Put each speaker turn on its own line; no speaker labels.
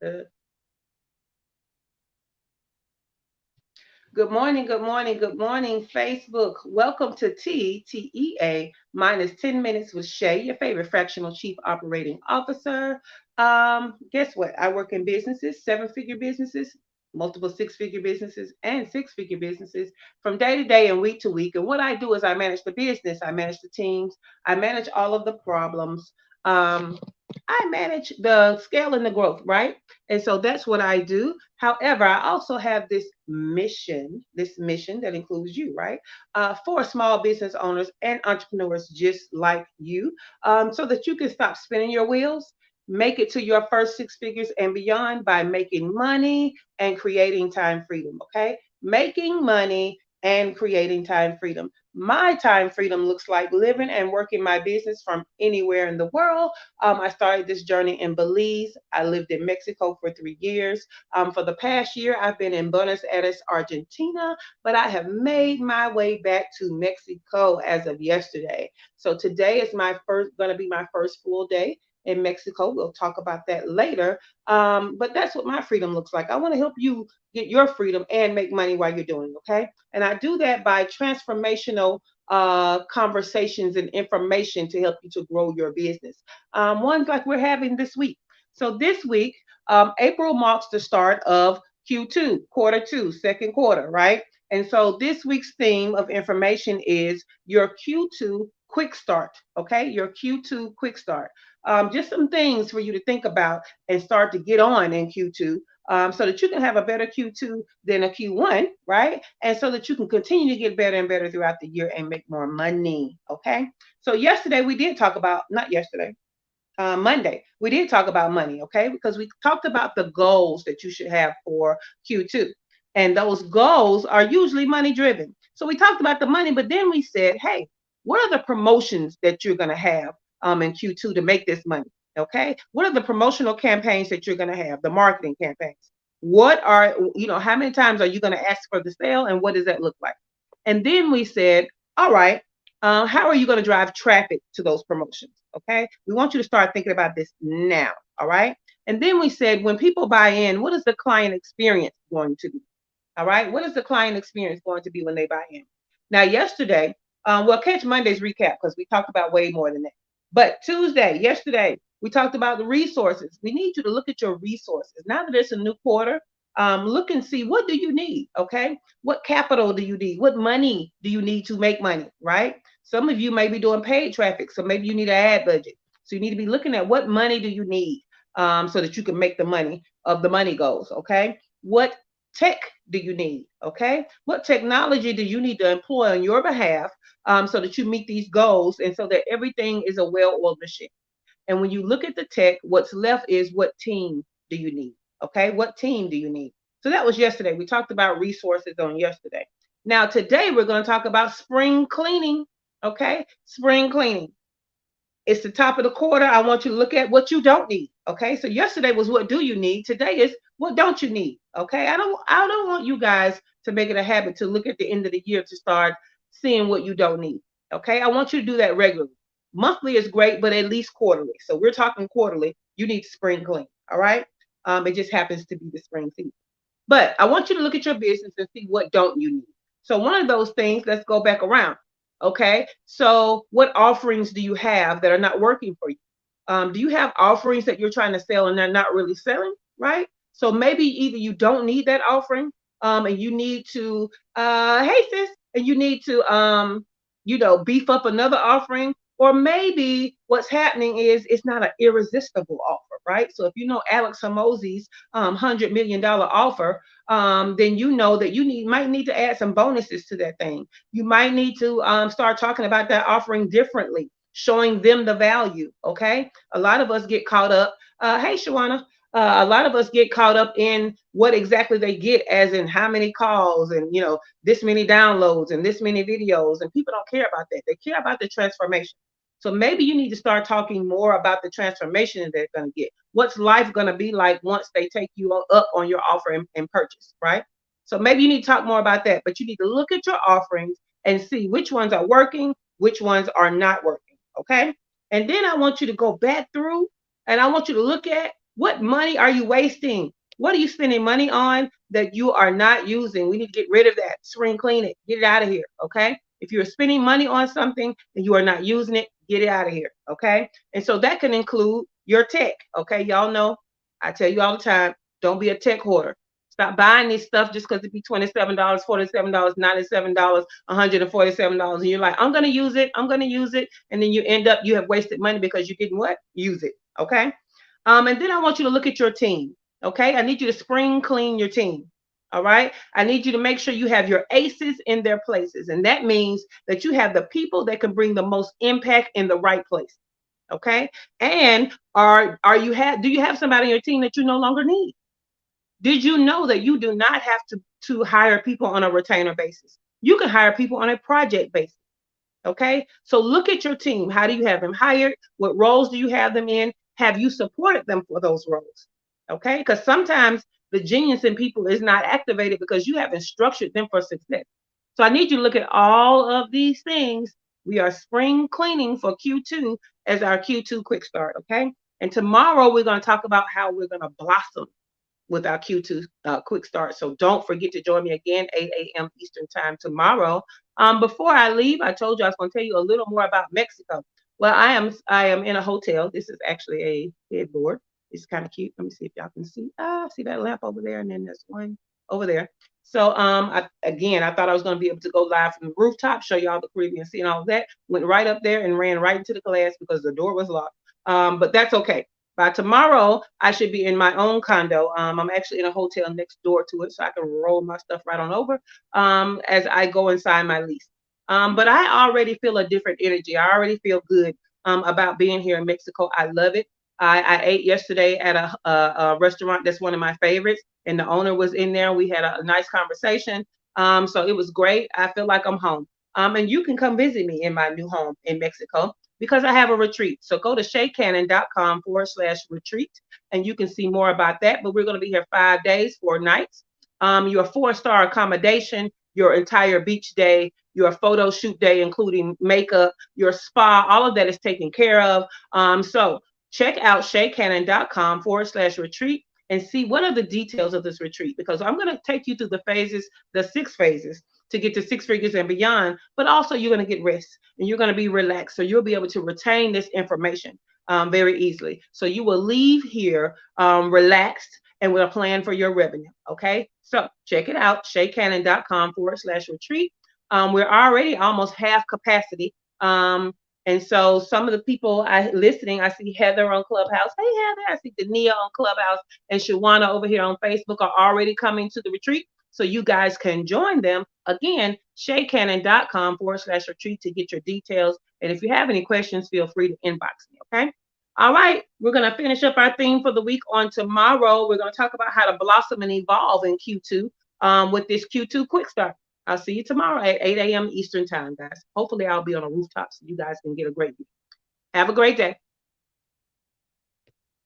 Good morning, good morning, good morning, Facebook. Welcome to TTEA minus 10 minutes with Shay, your favorite fractional chief operating officer. Guess what? I work in businesses, seven-figure businesses, multiple six-figure businesses, and six-figure businesses from day to day and week to week. And what I do is I manage the business, I manage the teams, I manage all of the problems. Um, I manage the scale and the growth, right? And so that's what I do. However, I also have this mission that includes you, right? For small business owners and entrepreneurs just like you, so that you can stop spinning your wheels, make it to your first six figures and beyond by making money and creating time freedom, okay? Making money and creating time freedom. My time freedom looks like living and working my business from anywhere in the world. I started this journey in Belize. I lived in Mexico for 3 years. For the past year, I've been in Buenos Aires, Argentina, but I have made my way back to Mexico as of yesterday. So today is going to be my first full day in Mexico. We'll talk about that later. But that's what my freedom looks like. I want to help you get your freedom and make money while you're doing it, okay? And I do that by transformational conversations and information to help you to grow your business. Ones like we're having this week. So this week, April marks the start of Q2, quarter two, second quarter, right? And so this week's theme of information is your Q2 quick start, okay? Your Q2 quick start. Just some things for you to think about and start to get on in Q2, so that you can have a better Q2 than a Q1, right? And so that you can continue to get better and better throughout the year and make more money, okay? So yesterday we did talk about, not yesterday, Monday, we did talk about money, okay? Because we talked about the goals that you should have for Q2. And those goals are usually money driven. So we talked about the money, but then we said, hey, what are the promotions that you're going to have in Q2 to make this money? Okay. What are the promotional campaigns that you're going to have, the marketing campaigns? What are, how many times are you going to ask for the sale and what does that look like? And then we said, all right, how are you going to drive traffic to those promotions? Okay. We want you to start thinking about this now. All right. And then we said, when people buy in, what is the client experience going to be? All right. What is the client experience going to be when they buy in? Now, yesterday, we'll catch Monday's recap because we talked about way more than that. But yesterday, we talked about the resources. We need you to look at your resources. Now that it's a new quarter, look and see, what do you need? Okay. What capital do you need? What money do you need to make money? Right. Some of you may be doing paid traffic. So maybe you need an ad budget. So you need to be looking at what money do you need, so that you can make the money of the money goals. Okay. What tech do you need? Okay. What technology do you need to employ on your behalf, so that you meet these goals and so that everything is a well oiled machine? And when you look at the tech, what's left is what team do you need? Okay. What team do you need? So that was yesterday. We talked about resources on yesterday. Now, today we're going to talk about spring cleaning. Okay. Spring cleaning. It's the top of the quarter. I want you to look at what you don't need. Okay. So yesterday was what do you need? Today is what don't you need? Okay. I don't want you guys to make it a habit to look at the end of the year to start seeing what you don't need. Okay. I want you to do that regularly. Monthly is great, but at least quarterly. So we're talking quarterly. You need spring clean. All right. It just happens to be the spring season. But I want you to look at your business and see what don't you need. So one of those things, let's go back around. Okay. So what offerings do you have that are not working for you? Do you have offerings that you're trying to sell and they're not really selling? Right. So maybe either you don't need that offering, and you need to, hey sis, and you need to, beef up another offering. Or maybe what's happening is it's not an irresistible offer, right? So if you know Alex Hamozi's $100 million offer, then you know that might need to add some bonuses to that thing. You might need to start talking about that offering differently, showing them the value. Okay, a lot of us get caught up. Hey, Shawana. A lot of us get caught up in what exactly they get, as in how many calls and this many downloads and this many videos, and people don't care about that. They care about the transformation. So maybe you need to start talking more about the transformation that they're going to get. What's life going to be like once they take you up on your offer and purchase, right? So maybe you need to talk more about that, but you need to look at your offerings and see which ones are working, which ones are not working, okay? And then I want you to go back through and I want you to look at What money are you wasting? What are you spending money on that you are not using? We need to get rid of that. Spring clean it. Get it out of here. Okay. If you're spending money on something and you are not using it, get it out of here. Okay. And so that can include your tech. Okay. Y'all know I tell you all the time, don't be a tech hoarder. Stop buying this stuff just because it be $27, $47, $97, $147. And you're like, I'm going to use it. I'm going to use it. And then you end up, you have wasted money because you didn't what? Use it. Okay. And then I want you to look at your team. Okay. I need you to spring clean your team. All right. I need you to make sure you have your aces in their places. And that means that you have the people that can bring the most impact in the right place. Okay. And do you have somebody on your team that you no longer need? Did you know that you do not have to hire people on a retainer basis? You can hire people on a project basis. Okay. So look at your team. How do you have them hired? What roles do you have them in? Have you supported them for those roles? Okay. Because sometimes the genius in people is not activated because you haven't structured them for success. So I need you to look at all of these things. We are spring cleaning for Q2 as our Q2 quick start. Okay. And tomorrow we're going to talk about how we're going to blossom with our Q2 quick start. So don't forget to join me again, 8 a.m. Eastern time tomorrow. Before I leave, I told you I was going to tell you a little more about Mexico. Well, I am in a hotel. This is actually a headboard. It's kind of cute. Let me see if y'all can see. See that lamp over there, and then there's one over there. So I thought I was going to be able to go live from the rooftop, show y'all the Caribbean Sea and all of that. Went right up there and ran right into the glass because the door was locked. But that's okay. By tomorrow, I should be in my own condo. I'm actually in a hotel next door to it, so I can roll my stuff right on over as I go inside my lease. But I already feel a different energy. I already feel good about being here in Mexico. I love it. I ate yesterday at a restaurant that's one of my favorites, and the owner was in there. We had a nice conversation. So it was great. I feel like I'm home. And you can come visit me in my new home in Mexico because I have a retreat. So go to shaycannon.com/retreat and you can see more about that. But we're going to be here 5 days, 4 nights. Your 4-star accommodation, your entire beach day, your photo shoot day, including makeup, your spa, all of that is taken care of. So check out shaycannon.com/retreat and see what are the details of this retreat because I'm going to take you through the phases, the 6 phases to get to 6 figures and beyond, but also you're going to get rest and you're going to be relaxed. So you'll be able to retain this information very easily. So you will leave here relaxed and with a plan for your revenue. Okay. So check it out, shaycannon.com/retreat. We're already almost half capacity. And so some of the people listening, I see Heather on Clubhouse. Hey, Heather. I see Dania on Clubhouse and Shawana over here on Facebook are already coming to the retreat. So you guys can join them. Again, shaycannon.com/retreat to get your details. And if you have any questions, feel free to inbox me. Okay. All right. We're going to finish up our theme for the week on tomorrow. We're going to talk about how to blossom and evolve in Q2 with this Q2 quick start. I'll see you tomorrow at 8 a.m. Eastern time, guys. Hopefully I'll be on a rooftop so you guys can get a great view. Have a great day.